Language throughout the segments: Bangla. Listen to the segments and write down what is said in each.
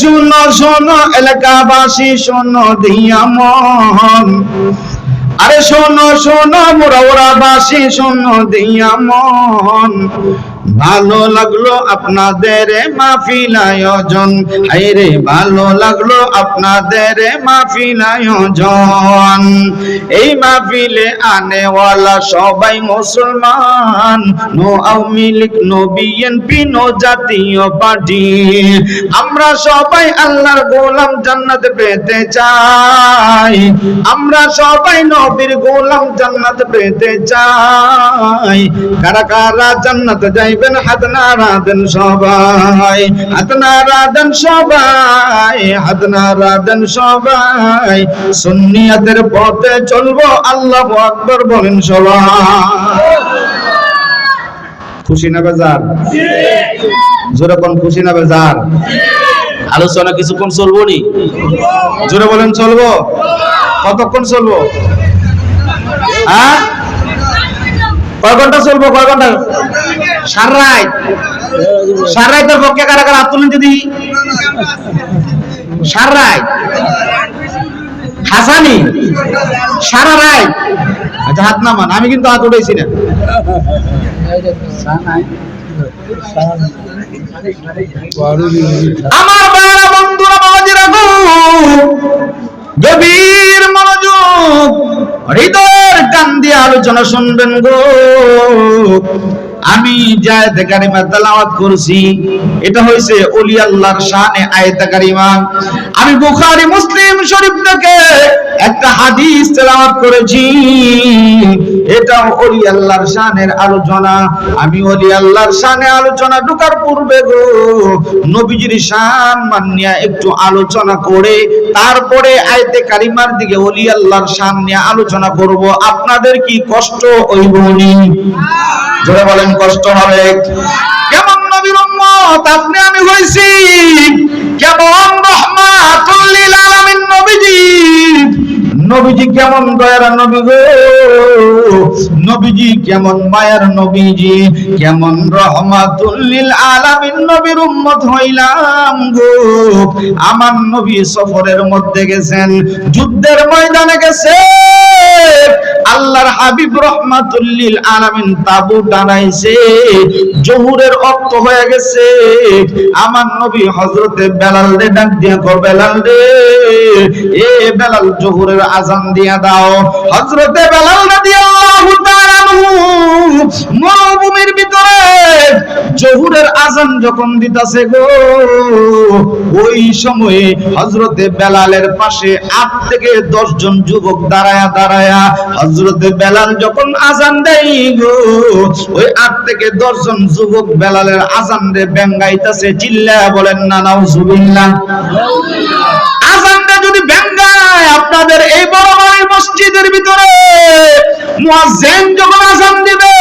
শোনো শোনো এলাকাবাসী, শোনো দিয়া মন, আরে শোনো শোনো মোরাবাসী, শোনো দিয়া মন, ভালো লাগলো আপনাদের মাহফিল আয়োজন, হায়রে ভালো লাগলো আপনাদের মাহফিল আয়োজন। এই মাহফিলে আনেওয়ালা সবাই মুসলমান, no Awami League, no BNP, no Jatiya Party. আমরা সবাই আল্লাহর গোলাম, জান্নাত পেতে চাই। আমরা সবাই নবীর গোলাম, জান্নাত পেতে চাই। কারা কারা জান্নাত যাইবেন হাত নাড়া দেন সবাই, হাত নাড়া দেন সবাই, হাত নাড়া দেন সবাই। সুন্নিয়াতের পথে চলবো, আল্লাহু আকবার বলেন সবাই। খুশি না বেজার? জোরে কোন খুশি না বেজার? আলোচনা কিছুক্ষণ চলবো নি? জোরে বলেন চলবো? কতক্ষণ চলবো? হ্যাঁ, কয় ঘন্টা চলবো? কয় ঘন্টা? সারা রাত? সারা রাতের পক্ষে কারা কারা হাত তুলেন যদি? সারা রাত? হাসানি সারা রাত? আচ্ছা হাত নামান, আমি কিন্তু হাত উঠাইছি না। আমার বাবা বন্ধুরা, বাবাজিরা গো, গভীর মনোযোগ, হৃদয়ের কান দিয়ে আলোচনা শুনবেন গো। আমি যে আয়াতে কারিমা তেলাওয়াত করছি, এটা হইছে ওলি আল্লাহর শানে আয়াতে কারিমা। আমি বুখারী মুসলিম শরীফ থেকে একটা হাদিস তেলাওয়াত করেছি, এটা ওলি আল্লাহর শানের আলোচনা। আমি ওলি আল্লাহর শানে আলোচনা ঢোকার পূর্বে গো, নবীজির শান মানিয়া একটু আলোচনা করে তারপরে আয়াতে কারিমার দিকে ওলি আল্লাহর শান নিয়ে আলোচনা করব। আপনাদের কি কষ্ট হইব নি? জোরে বলেন কষ্ট হবে? কেমন নবীর উম্মত আপনি আমি হইছি, কেমন রাহমাতুল লিল আলামিন নবীজি। নবীজি কেমন দয়ার নবী গো, নবীজি কেমন মায়ার নবীজি, কেমন রাহমাতুল লিল আলামিন নবীর উম্মত হইলাম গো। আমার নবী সফরের মধ্যে গেছেন, যুদ্ধের ময়দানে গেছে, আল্লাহর হাবিব রাহমাতুল লিল আলামিন তাবু টানাইছে, জোহরের ওয়াক্ত হয়ে গেছে। আমার নবী হযরতে বেলাল রে ডাক দিয়া কো, বেলাল রে, এ বেলাল জোহরের আযান দিয়া দাও। হযরতে বেলাল রাদিয়াল্লাহু তাআলা আনহু মরুভূমির ভিতরে জোহরের আযান যখন দিতাছে গো, ওই সময়ে হযরতে বেলালের পাশে 8 থেকে 10 জন যুবক দাঁড়ায়া দাঁড়ায়া হযরতে বেলাল যখন আযান দেয় গো, ওই 8 থেকে 10 জন যুবক বেলালের আযান রে বেঙ্গাইতাছে। চিল্লায়া বলেন না নাউজুবিল্লাহ? আযানটা যদি বেঙ্গায় আপনাদের এই বড় বড় মসজিদের ভিতরে, মুয়াজ্জিন যখন আযান দিবে,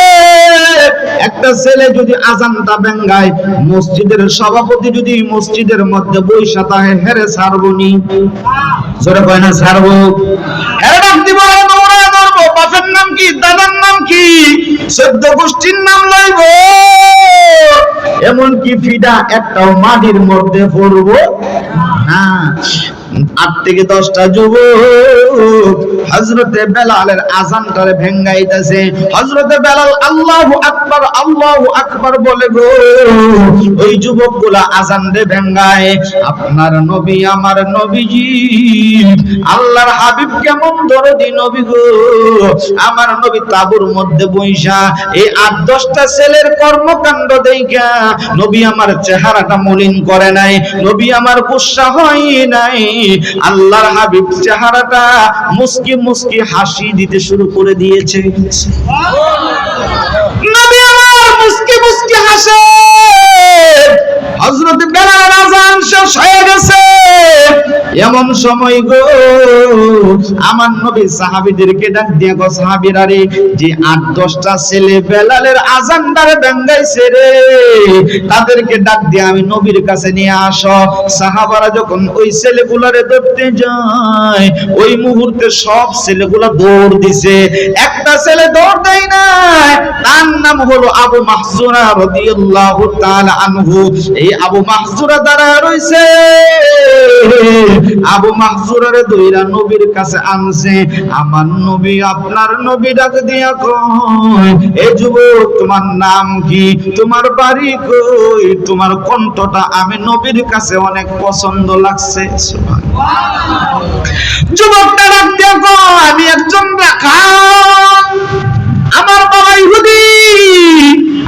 একটা ছেলে যদি আযানটা বেঙ্গায়, মসজিদের সভাপতি যদি মসজিদের মধ্যে বইসা থাকে, হেরে ছাড়বনি? জোরে কয় না ছাড়বো? হেরে ডাক দিব, দৌড়ায় ধরবো। বাপের নাম কি, দাদার নাম কি, 14 গোষ্ঠীর নাম লইব, এমনকি ফিডা একটাও মাটির মধ্যে পড়বো না। 8 থেকে 10টা যুবক হযরতে বেলালের আযানটারে ভেঙ্গাইতেছে। হযরতে বেলাল আল্লাহু আকবার, আল্লাহু আকবার বলে গো, ওই যুবকগুলা আযান রে ভেঙ্গায়। আপনার নবী, আমার নবীজি, আল্লাহর হাবিব কেমন দরদি নবী গো, আমার নবী তাবুর মধ্যে বইসা এই 8-10টা ছেলের কর্মকাণ্ড দেইখা নবী আমার চেহারাটা মলিন করে নাই, নবী আমার গুসা হয় নাই। আল্লাহর হাবিব চেহারাটা মুস্কি মুস্কি হাসি দিতে শুরু করে দিয়েছে। নবী আমার মুস্কি মুস্কি হাসে। হযরত বেলাল আযান শেষ হয়ে গেছে, এমন সময় গো আমার নবী সাহাবীদেরকে ডাক দিয়া গো, সাহাবীরা রে, যে ৮-১০টা ছেলে বেলালের আযানটারে ভাঙাইছে রে, তাদেরকে ডাক দিয়া আমি নবীর কাছে নিয়ে আসো। সাহাবারা যখন ওই ছেলেগুলারে ধরতে যায়, ওই মুহূর্তে সব ছেলেগুলা দৌড় দিছে, একটা ছেলে দৌড় দেয় না, তার নাম হলো আবু মাহজুরা রাদিয়াল্লাহু তাআলা আনহু। এই আবু মাহজুরা দাঁড়ায় রইছে, আবু মাহজুরারে দইরা নবীর কাছে আনছে। আমার নবী, আপনার নবী ডাক দিয়া কয়, এই যুবক তোমার নাম কি, তোমার বাড়ি কই, তোমার কণ্ঠটা আমি নবীর কাছে অনেক পছন্দ লাগছে। সুবহানাল্লাহ। যুবকটা ডাক দিয়া কয়, আমি একজন রাখাল, আমার বাবা ইহুদি,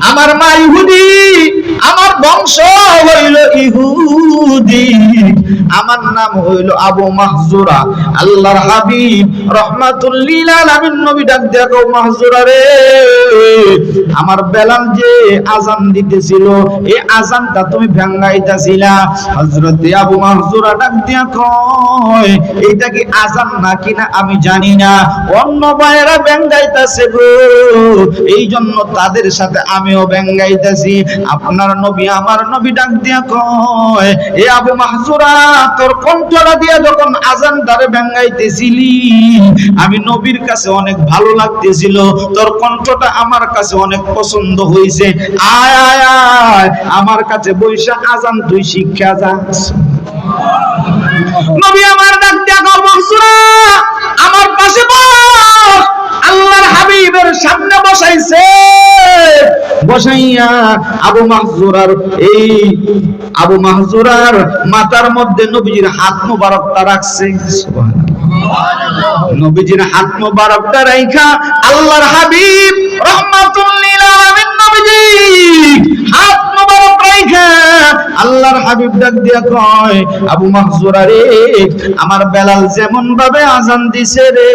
আমার মা ইহুদি, আমার বংশ হইল ইহুদি, আমার নাম হইল আবু মাহজুরা। আল্লাহর হাবিব রাহমাতুল লিল আলামিন নবী ডাক দিয়া কও, মাহজুরা রে, আমার বেলাল যে আযান দিতেছিল, এই আযানটা তুমি ভাঙাইতাছিলা। হযরত আবু মাহজুরা ডাক দিয়া কয়, এইটা কি আযান নাকি না আমি জানি না, অন্য ভাইয়েরা ভাঙাইতাছে গো, এই জন্য তাদের সাথে আমিও ভাঙাইতাছি। আপনার নবী, আমার নবী ডাক দিয়া কয়, এ আবু মাহজুরা, তোর কণ্ঠটা দিয়া যখন আযানটারে ভাঙাইতেছিলি, আমি নবীর কাছে অনেক ভালো লাগতেছিল, তোর কণ্ঠটা আমার কাছে অনেক পছন্দ হইছে, আয় আয় আয় আমার কাছে বইসা আযান তুই শিক্ষা যা। নবী আমার ডাক দিয়া কয়, মাহজুরা আমার পাশে বস। আল্লাহর হাবিবের সামনে বসাইছে, বসাইয়া আবু মাহজুরার মাথার মধ্যে নবীজির হাত মোবারকটা রাখছে। সুবহানাল্লাহ। নবীজির হাত মোবারকটা রাইখা আল্লাহর হাবিব রাহমাতুল লিল আলামিন নবীজি হাত মোবারক রাইখা আল্লাহর হাবিব ডাক দিয়া কয়, আবু মাহজুরা রে, আমার বেলাল যেমন ভাবে আযান দিছে রে,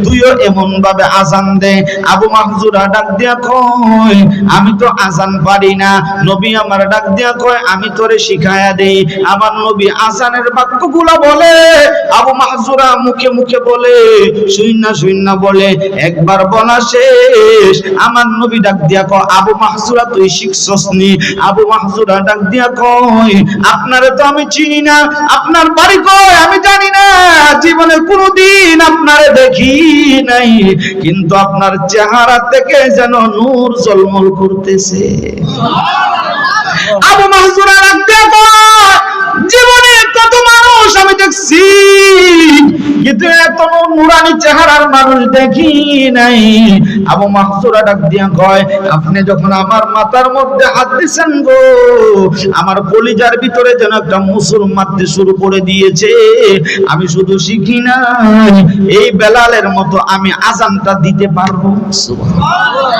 তুইও এমন ভাবে আযান দে। আবু মাহজুরা ডাক দিয়া কয়, আমি তো আযান পারি না। নবী আমার ডাক দিয়া কয়, আমি তোরে শিখায়া দেই। আমার নবী আযানের বাক্যগুলো বলে, আবু মাহজুরা মুখে মুখে বলে, শুইনা বলে। একবার বলা শেষ, আমার নবী ডাক দিয়া কয়, আবু মাহজুরা তুই শিখছস নি? আবু মাহজুরা ডাক দিয়া কয়, আপনারে তো আমি চিনি না, আপনার বাড়ি কই আমি জানি না, জীবনে কোনোদিন আপনারে দেখি নাই, কিন্তু আপনার চেহারা থেকে যেন নূর ঝলমল করতেছে। আবু মাহজুরা ডাক দিয়া কয়, জীবনে কত মানুষ আমি দেখছি, কিন্তু এত নুরানি চেহারার মানুষ দেখি নাই। আবু মাহজুরা ডাক দিয়া কয়, আপনি যখন আমার মাথার মধ্যে হাত দিছেন গো, আমার কলিজার ভিতরে যেন একটা মুসুর মারতে শুরু করে দিয়েছে। আমি শুধু শিখি নাই, এই বেলালের মতো আমি আযানটা দিতে পারবো। সুবহানাল্লাহ।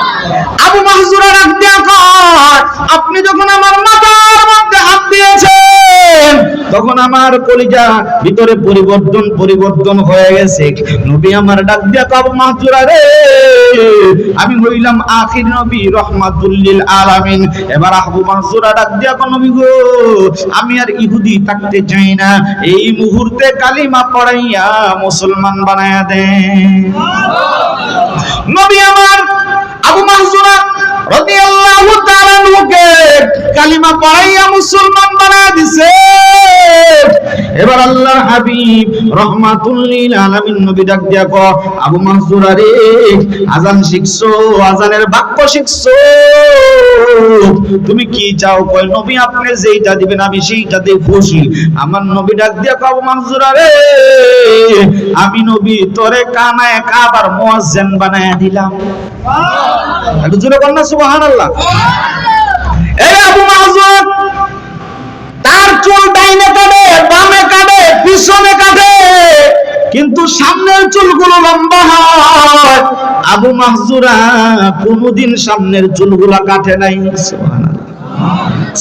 আবু মাহজুরা ডাক দিয়া কয়, আপনি যখন আমার মাথার মধ্যে হাত দিয়েছেন, তখন আমার কলিজা ভিতরে পরিবর্তন হয়ে গেছে। নবী আমার ডাক দিয়া কয়, আবু মাহজুরা রে, আমি হইলাম আখির নবী রাহমাতুল লিল আলামিন। এবার আবু মাহজুরা ডাক দিয়া কয়, নবী গো, আমি আর ইহুদি থাকতে চাই না, এই মুহূর্তে কালিমা পড়াইয়া মুসলমান বানায়া দেন। নবী আমার আবু মাহজুরা রাদিয়াল্লাহু তাআলা আনহুকে কালিমা পড়াইয়া মুসলমান বানায়া দিছে। এবার আল্লাহর হাবিব রাহমাতুল লিল আলামিন নবী ডাক দিয়া কয়, আবু মাহজুরা রে, আযান শিখছো, আযানের বাক্য শিখছো, তুমি কি চাও? কয়, নবী আপনি যেইটা দিবেন আমি সেইটাতে খুশি। আমার নবী ডাক দিয়া কয়, আবু মাহজুরা রে, আমি নবী তোরে কানায়ে কাবার মুয়াজ্জিন বানায়া দিলাম। সুবহানাল্লাহ। একটু জোরে বল না সুবহানাল্লাহ। এই আবু মাহজুর তার চুল ডাইনে কাটে, বামে কাটে, পিছনে কাটে, কিন্তু সামনের চুলগুলো লম্বা হয়। আবু মাহজুরা কোনদিন সামনের চুলগুলা কাটে নাই। সুবহানাল্লাহ।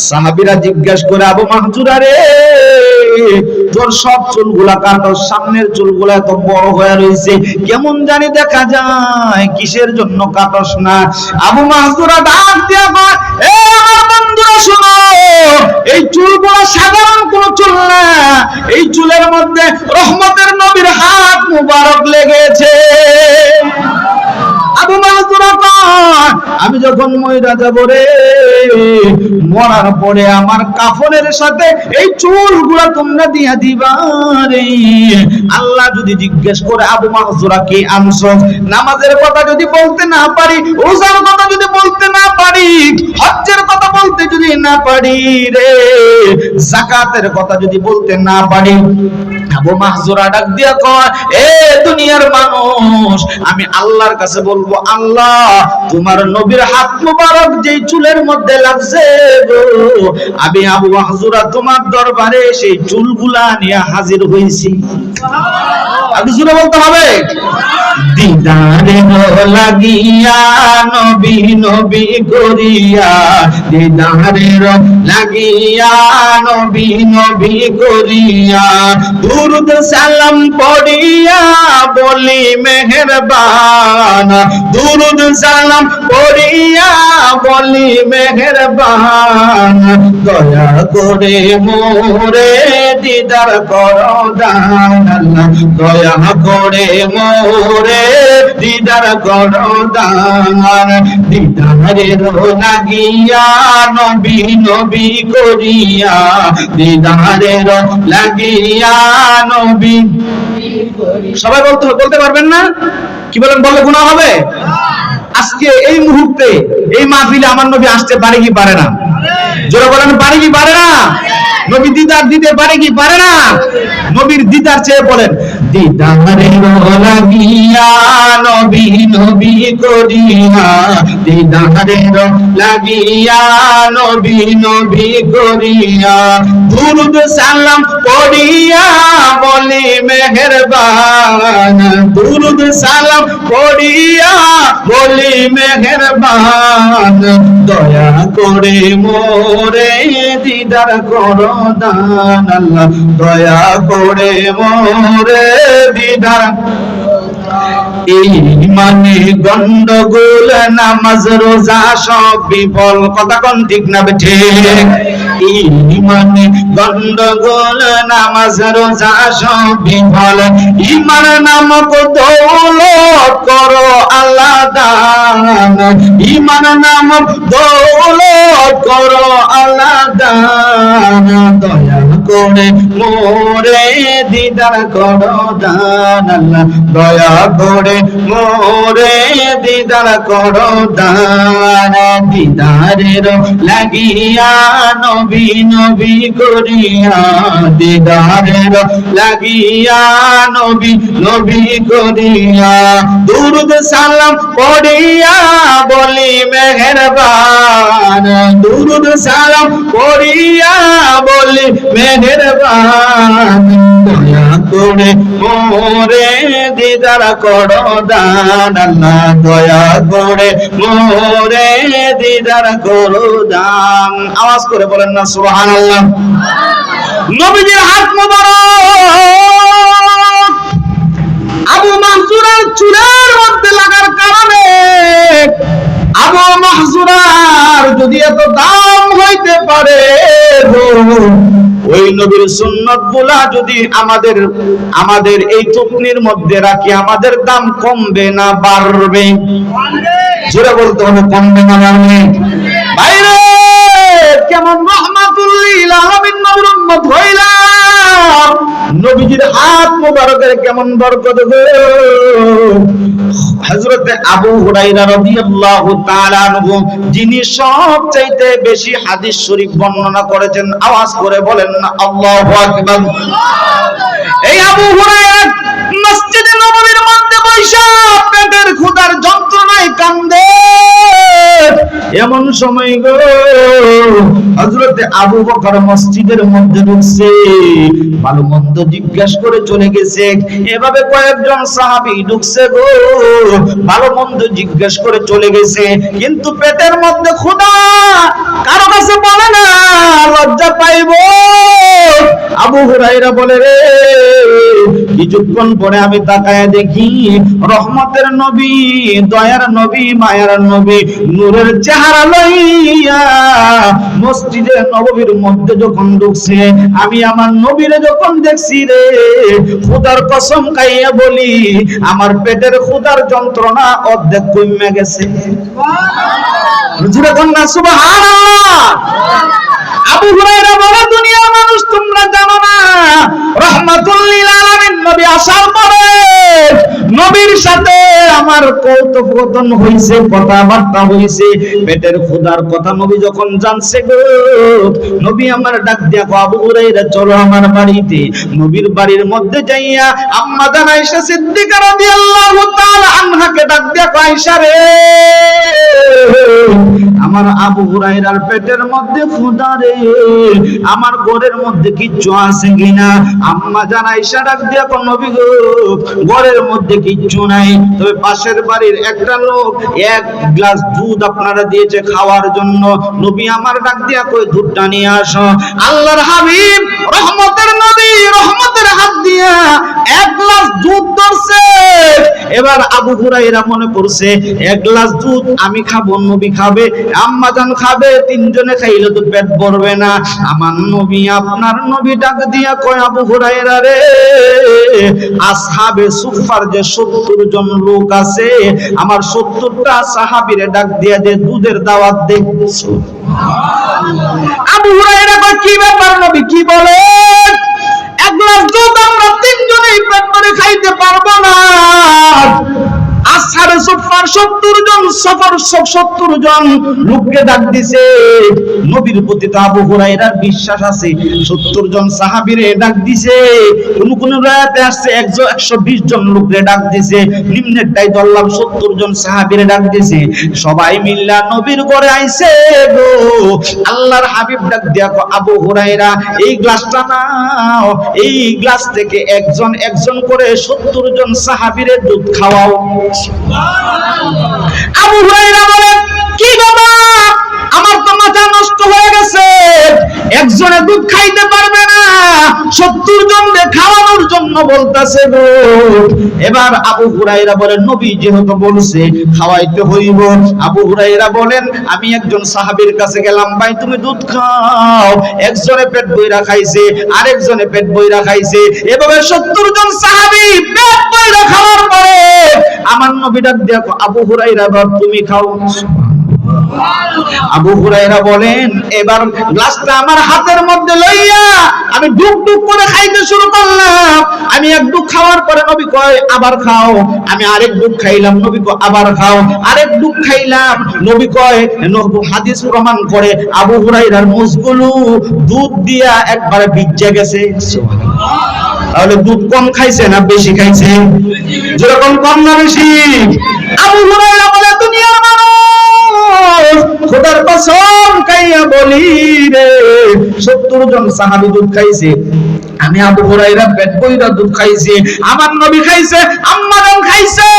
সাহাবীরা জিজ্ঞাসা করে, আবু মাহজুরা রে, তোর সব চুলগুলা কাটো, সামনের চুলগুলা এত বড় হয়ে রয়েছে, কেমন জানি দেখা যায়, কিসের জন্য কাটস না? আবু মাহজুরা ডাক দিয়া কয়, এ আমার বন্ধুরা শোনো, এই চুলগুলা সাধারণ কোন চুল না, এই চুলের মধ্যে রহমতের নবীর হাত মুবারক লেগেছে। আবু মাহজুরা কয়, আমি যখন মইরা যাব রে, মরার পরে আমার কাফনের সাথে এই চুলগুলা তোমরা দিয়া দিবা রে। আল্লাহ যদি জিজ্ঞেস করে আবু মাহজুরা কি আনছো, নামাজের কথা যদি বলতে না পারি, রোজার কথা যদি বলতে না পারি, হজ্জের কথা বলতে যদি না পারি রে, যাকাতের কথা যদি বলতে না পারি, আবু মাহজুরা ডাক দিয়া কয়, এ দুনিয়ার মানুষ, আমি আল্লাহর কাছে বলবো, আল্লাহ তোমার নবীর হাত মুবারক যেই চুলের মধ্যে লাগছে গো, আমি আবু মাহজুরা তোমার দরবারে সেই চুলগুলা নিয়ে হাজির হইছি। আবু জুরা বলতে হবে, দিদারে লাগিয়া নবী নবী করিয়া, দিদারে লাগিয়া নবী নবী করিয়া, দুরুদ সালাম পড়িয়া বলি মেহেরবান, দুরুদ সালাম পড়িয়া বলি মেহেরবান, দয়া করে মোরে দিদার করো দান, আল্লাহ দয়া করে মোরে দিদার করো দান, দিদারের লাগিয়া নবী নবী করিয়া, দিদারের লাগিয়া নবী। সবাই বলতে পারবেন না? কি বলেন, বললে গুনাহ হবে? আজকে এই মুহূর্তে এই মাহফিলে আমার নবী আসতে পারে কি পারে না? জোরে বলেন, পারে কি পারে না? নবী দিদার দিতে পারে কি পারে না? নবীর দিদার চেয়ে বলেন, দিদারে লাগিয়া নবী নবী করিয়া, দিদারে লাগিয়া নবী নবী করিয়া, দুরুদ সালাম পড়িয়া বলি মেহেরবান, দুরুদ সালাম পড়িয়া বলি মেহেরবান, দয়া করে মোরে দিদার করো দান, আল্লাহ দয়া করে মোরে দিদার। এই মানে গন্ডগোল, নামাজ রোজা সব বিফল, কথা কোন ঠিক না বেঠে? এই মানে গন্ডগোল, নামাজ রোজা সব বিফল, ইমান নামক দৌলত করো আল্লাহ দান, ইমান নামক দৌলত করো আল্লাহ দান, দয়া করে মোরে দিদার করো দান, আল্লাহ দয়া করে মোরে দিদার করো দান, দিদারের লাগিয়া নবী নবী করিয়া, দিদারের লাগিয়া নবী নবী করিয়া, দুরুদ সালাম পড়িয়া বলি মেহেরবান, দুরুদ সালাম পড়িয়া বলি মেহেরবান, দয়া করে মোরে দিদার করো দান, আল্লাহ দয়া করে মোরে দিদার করো দান। আওয়াজ করে বলেন না সুবহানাল্লাহ। নবীজির হাত মুবারক আবু মাহজুরার চুলের মধ্যে লাগার কারণে, আবু মাহজুরার যদি এত দাম হইতে পারে, ওই নবীর সুন্নাত গুলা যদি আমাদের এই টুকনির মধ্যে রাখি, আমাদের দাম কমবে না বাড়বে? জোরে বলতে হবে, কমবে না বাড়বে? বাইরে কেমন রহমাতুল লিল আলামিন নবীর উম্মত হইলাম, নবীজির হাত মুবারকের কেমন বরকত গো। হযরতে আবু হুরায়রা রাদিয়াল্লাহু তাআলা আনহু, যিনি সবচাইতে বেশি হাদিস শরীফ বর্ণনা করেছেন, আওয়াজ করে বলেন না আল্লাহু আকবার। এই আবু হুরায়রা মসজিদে নববীর মধ্যে বসে পেটের ক্ষুধার যন্ত্রণায় কান্দে। এমন সময় গো হযরতে আবু বকর মসজিদের মধ্যে ঢুকছে, ভালো মন্দ জিজ্ঞেস করে চলে গেছে। এভাবে কয়েকজন সাহাবী ঢুকছে গো, ভালো মন্দ জিজ্ঞেস করে চলে গেছে, কিন্তু পেটের মধ্যে ক্ষুধা, কারো কাছে বলে না, লজ্জা পাইব। আবু আবু হুরায়রা বলে রে কিছুক্ষণ পরে আমি তাকায় দেখি রহমতের নবী, দয়ার নবী, মায়ার নবী নূরের চেহারা লইয়া মসজিদে নববীর মধ্যে যখন ঢুকছে, আমি আমার নবীরে যখন দেখছি রে, খোদার কসম খাইয়া বলি আমার পেটের খোদার যন্ত্রণা অর্ধেক কমে গেছে। জোরে কন্যা সুবহানাল্লাহ। আবু হুরায়রা বলে দুনিয়ার মানুষ তোমরা জানো না, রাহমাতুল লিল আলামিন নবী আসার পরে নবীর সাথে আমার কথোপকথন হইছে, কথাবার্তা হইছে, পেটের খোদার কথা নবী যখন জানছে গো, নবী আমার ডাক দিয়া কো আবু হুরায়রা চলো আমার বাড়িতে। নবীর বাড়ির মধ্যে যাইয়া আম্মা জান আয়েশা সিদ্দিকা রাদিয়াল্লাহু তাআলা আনহাকে ডাক দিয়া কো আয়েশা রে, আমার আবু হুরায়রার পেটের মধ্যে খোদা রে, আমার ঘরের মধ্যে কিচ্ছু আছে কিনা? আম্মা জান আয়েশা ডাক দিয়া কো নবী গো, ঘরের মধ্যে কিচ্ছু নাই, তবে পাশের বাড়ির একটা লোক এক গ্লাস দুধ আপনারা দিয়েছে খাওয়ার জন্য। নবী আমার ডাক দিয়া কই দুধটা নিয়ে আসো। আল্লাহর হাবিব রহমতের নবী রহমতের হাত দিয়া এক গ্লাস দুধ ধরছে। এবার আবু হুরায়রা মনে করছে এক গ্লাস দুধ আমি খাবো, নবী খাবে, আম্মা জান খাবে, তিনজনে খাইলে তো পেট ভরবে না। আমার নবী আপনার নবী ডাক দিয়া কয় আবু হুরায়রা রে, আসহাবে সুফার যে 70 জন লোক আছে, আমার 70টা সাহাবীরে ডাক দিয়া যে দুধের দাওয়াত দেখছো। আবু হুরায়রা কয় কি ব্যাপার নবী, কি বলেন? এক গ্লাস দুধ আমরা তিনজনেই পেট ভরে খাইতে পারবো না। আসহাবে সুফার 70 জন সফর 70 জন লোককে ডাক দিছে। নবীর প্রতি তো আবু হুরায়রার বিশ্বাস আছে, 70 জন সাহাবীরে ডাক দিছে। কোন কোন রাতে আসছে 120 জন লোককে ডাক দিছে, নিম্নেরটাই ধরলাম 70 জন সাহাবীরে ডাক দিছে। সবাই মিল্লা নবীর ঘরে আইছে গো। আল্লাহর হাবিব ডাক দিয়া কো আবু হুরায়রা এই গ্লাসটা নাও, এই গ্লাস থেকে একজন একজন করে 70 জন সাহাবীরে দুধ খাওয়াও। আবু হুরায়রা বলে কি বাবা, আমার তো মাথা নষ্ট হয়ে গেছে, একজনে দুধ খাইতে পারবে না, 70 জনকে খাওয়ানোর জন্য বলতাছে গো। এবার আবু হুরায়রা বলেন নবী যেহেতু বলছে খাওয়াইতে হইব। আবু হুরায়রা বলেন আমি একজন সাহাবীর কাছে গেলাম, ভাই তুমি দুধ খাও। একজনে পেট বইরা খাইছে, আরেকজনে পেট বইরা খাইছে, এভাবে 70 জন সাহাবী পেট বইরা খাওয়ার পরে আমার নবী ডাক দিয়া আবু হুরায়রা তুমি খাও। আবু হুরায়রা বলেন এবার গ্লাসটা আমার হাতের মধ্যে লইয়া আমি ডুব ডুব করে খাইতে শুরু করলাম। আমি এক ডুব খাওয়ার পরে নবী কয় আবার খাও, আমি আরেক ডুব খাইলাম, নবী কয় আবার খাও, আরেক ডুব খাইলাম, নবী কয়, হাদিস প্রমাণ করে আবু হুরায়রার মুখগুলো দুধ দিয়া একবারে ভিজে গেছে। তাহলে দুধ কম খাইছে না বেশি খাইছে? যেরকম কম না বেশি? আবু হুরায়রা বলে দুনিয়ার মানুষ খোদার কসম খাইয়া বলি রে, 70 জন সাহাবী দুধ খাইছে, আমি আবু হুরায়রা পেট বইরা দুধ খাইছি, আমার নবী খাইছে, আম্মা জান খাইছে।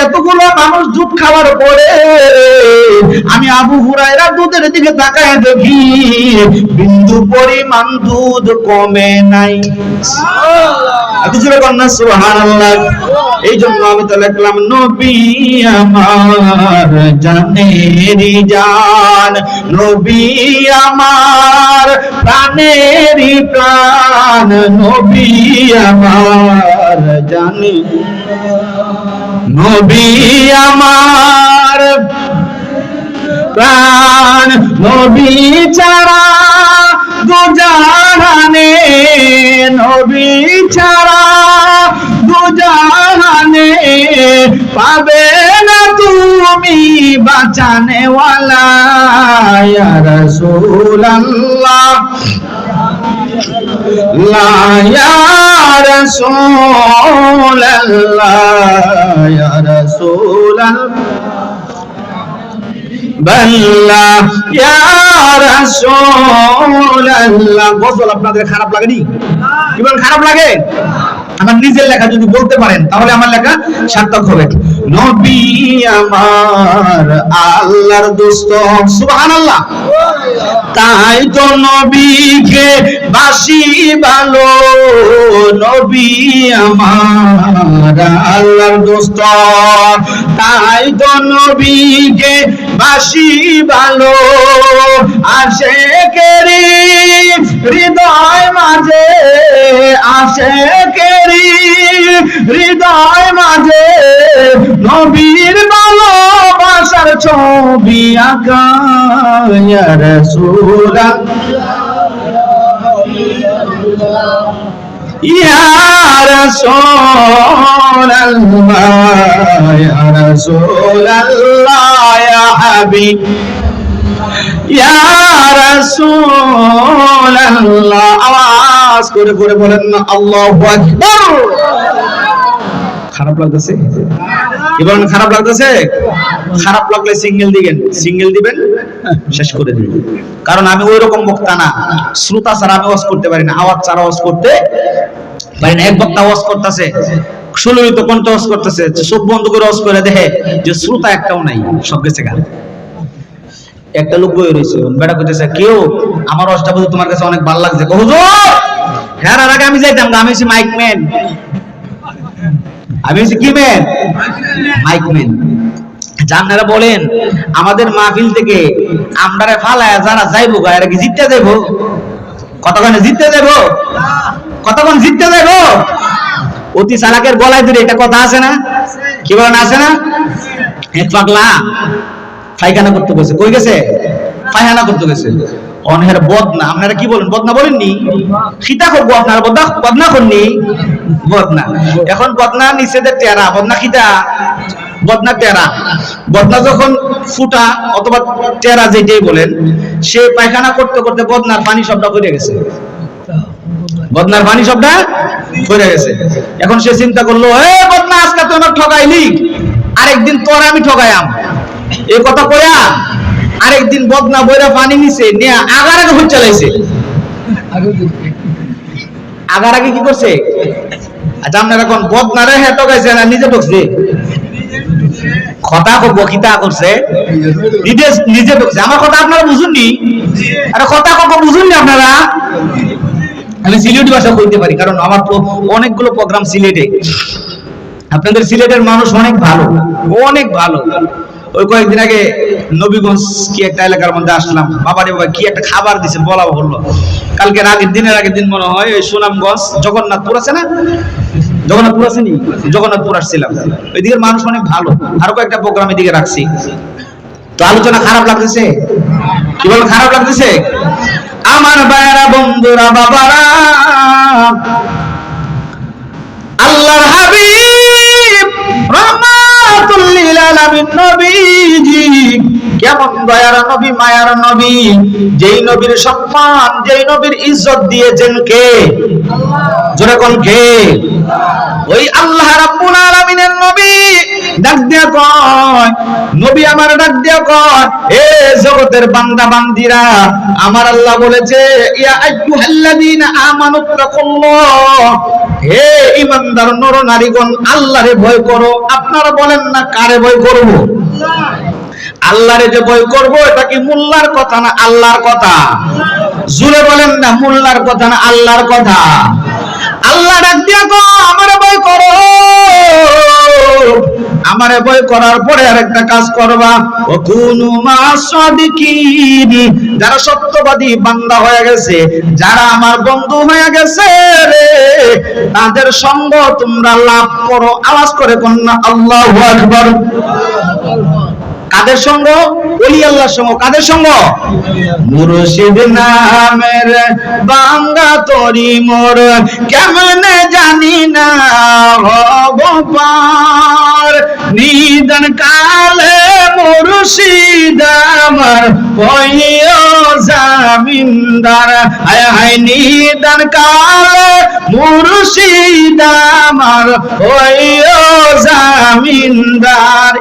এতগুলো মানুষ দুধ খাওয়ার পরে আমি আবু হুরায়রা দুধের দিকে তাকায় দেখি বিন্দু পরিমাণ দুধ কমে নাই। সুবহানাল্লাহ। এই জন্য আমি তো লিখলাম নবী আমার জানেরি জান, নবী আমার প্রাণেরই প্রাণ, নবী আমার জানে, নবী আমার প্রাণ, নবী ছাড়া দুজাহানে, নবী ছাড়া দুজাহানে পাবে না তুমি বাঁচানে ওয়ালা ইয়া রাসূলুল্লাহ, লা ইয়া রাসূলুল্লাহ, ইয়া রাসূলুল্লাহ বাল্লা ইয়া রাসূলুল্লাহ। গজল আপনাদের খারাপ লাগেনি? কি বলেন খারাপ লাগে? আমার নিজের লেখা যদি বলতে পারেন তাহলে আমার লেখা সার্থক হবে। নবী আমার আল্লাহর দোস্ত। সুবহানাল্লাহ। তাই তো নবীকে বাসি ভালো, নবী আমার আল্লাহর দোস্ত। তাই তো নবীকে বাসি ভালো, আশিকেরি হৃদয় মাঝে, আশিকেরি হৃদয় মাঝে নবীর ভালোবাসার ছবি আঁকা। ইয়া রাসূলুল্লাহ ইয়া রাসূলুল্লাহ ইয়া রাসূলুল্লাহ ইয়া হাবিব ইয়া রাসূলুল্লাহ। আওয়াজ করে করে বলেন না আল্লাহু আকবার। খারাপ লাগতেছে? এবার খারাপ লাগতেছে? খারাপ লাগলে সিঙ্গেল দিবেন, শেষ করে দিবেন। কারণ আমি ওই রকম বক্তা না, শ্রোতা ছাড়া আমি ওয়াজ করতে পারি না, আওয়াজ ছাড়া ওয়াজ করতে পারি না। এক বক্তা ওয়াজ করতেছে, সুললিত কণ্ঠে ওয়াজ করতেছে, চোখ বন্ধ করে ওয়াজ করে দেখে যে শ্রোতা একটাও নাই, সব গেছে গান। একটা লোক বই রয়েছে, বেটা কইতেছে কেউ আমার ওয়াজটা বলতে তোমার কাছে অনেক ভালো লাগছে। হুজুর হ্যাঁ, আগে আমি যাইতাম, আমি হচ্ছি মাইক ম্যান। আমি হচ্ছি কি ম্যান? Mic man. জানেরা বলেন আমাদের মাহফিল থেকে আমরারে ফালায়া যারা যাইবো গা, এরা কি জিততে যাইবো? কতক্ষণ জিততে যাইবো? কতক্ষণ জিততে যাইবো? অতি চালাকের গলায় ধরে এটা কথা আছে না? কি বলেন আছে না? এক পাগলা পায়খানা করতে গেছে, কই গেছে? পায়খানা করতে গেছে। অনহের বদনা, আপনারা কি বলেন? বদনা বলেননি? খিতা করবো আপনারা, বদনা করনি? বদনা। এখন বদনা নিচে যে টেরা, বদনা খিতা? বদনা টেরা। বদনা যখন ফুটা অথবা টেরা যেটাই বলেন, সে পায়খানা করতে করতে বদনার পানি সবটা পড়ে গেছে। বদনার পানি সবটা পড়ে গেছে। এখন সে চিন্তা করলো, এ বদনা আজকে তো আমার ঠকাইলি, আরেকদিন তোর আমি ঠকাইয়াম। এই কথা কয়া আরেকদিন বদনা বইরা পানি নিছে, নিয়ে আগার আগে ভুল চালাইছে। আগার আগে কি করছে? আচ্ছা আপনারা এখন বদনারে হ্যাঁ ঠকাইছে না নিজে ঠকছে? কথা বকিতা করছে, নিজে ঠকছে। আমার কথা আপনারা বুঝুননি? আরে কথা বুঝুননি আপনারা? আমি সিলেটি ভাষা কইতে পারি, কারণ আমার তো অনেকগুলো প্রোগ্রাম সিলেটে। আপনাদের সিলেটের মানুষ অনেক ভালো, অনেক ভালো। ওই কয়েকদিন আগে নবীগঞ্জ কি একটা এলাকার মধ্যে আসলাম, বাবারে বাবা কি একটা খাবার দিছে বলা বললো। কালকে দিনের আগের দিন মনে হয় ওই সুনামগঞ্জ জগন্নাথপুর আছে না, জগন্নাথপুর আসেনি, জগন্নাথপুর আসছিলাম। ওইদিকের মানুষ অনেক ভালো। আরো কয়েকটা প্রোগ্রাম এদিকে রাখছি। তো আলোচনা খারাপ লাগতেছে? কি বল খারাপ লাগতেছে? আমার ভাইয়েরা, বন্ধুরা, বাবারা, আল্লাহর হাবিব রহমাতুল লিল আলামিন নবীজি কেমন দয়ার নবী, মায়ার নবী, যেই নবীর সম্মান, যেই নবীর ইজ্জত দিয়েছেন কে? জোরে কোন কে? ওই আল্লাহ রাব্বুল আলামিনের নবী ডাক দিয়া কয়, নবী আমার ডাক দিয়া কয়, এ জগতের বান্দা বান্দিরা, আমার আল্লাহ বলেছে ইয়া আইয়ুহাল্লাযীনা আমানু তাকুল্লাহ, হে ঈমানদার নর নারীগণ আল্লাহরে ভয় করো। আপনারা বলেন না কারে ভয় করব? আল্লাহরে যে ভয় করব, এটা কি মোল্লার কথা না আল্লাহর কথা? জোরে বলেন না, মোল্লার কথা না আল্লাহর কথা? আল্লাহ ডাক দিয়া কো আমারে ভয় করো। আমারে ভয় করার পরে আরেকটা কাজ করবা, ওয়াকুনু মাসাদিকিন, যারা সত্যবাদী বান্দা হয়ে গেছে, যারা আমার বন্ধু হয়ে গেছে রে, তাদের সঙ্গ তোমরা লাভ করো। আওয়াজ করে কন্যা আল্লাহু আকবার। কাদের সঙ্গ? ওলি আল্লাহর সঙ্গ। কাদের সঙ্গ? মুর্শিদ নামের বাঙ্গা তরি মোর, কেমনে জানি না হব পার, নিদান কালে মুর্শিদ আমার হইও জামিনদার। হায় হায় নিদান কালে মুর্শিদ আমার হইও জামিনদার।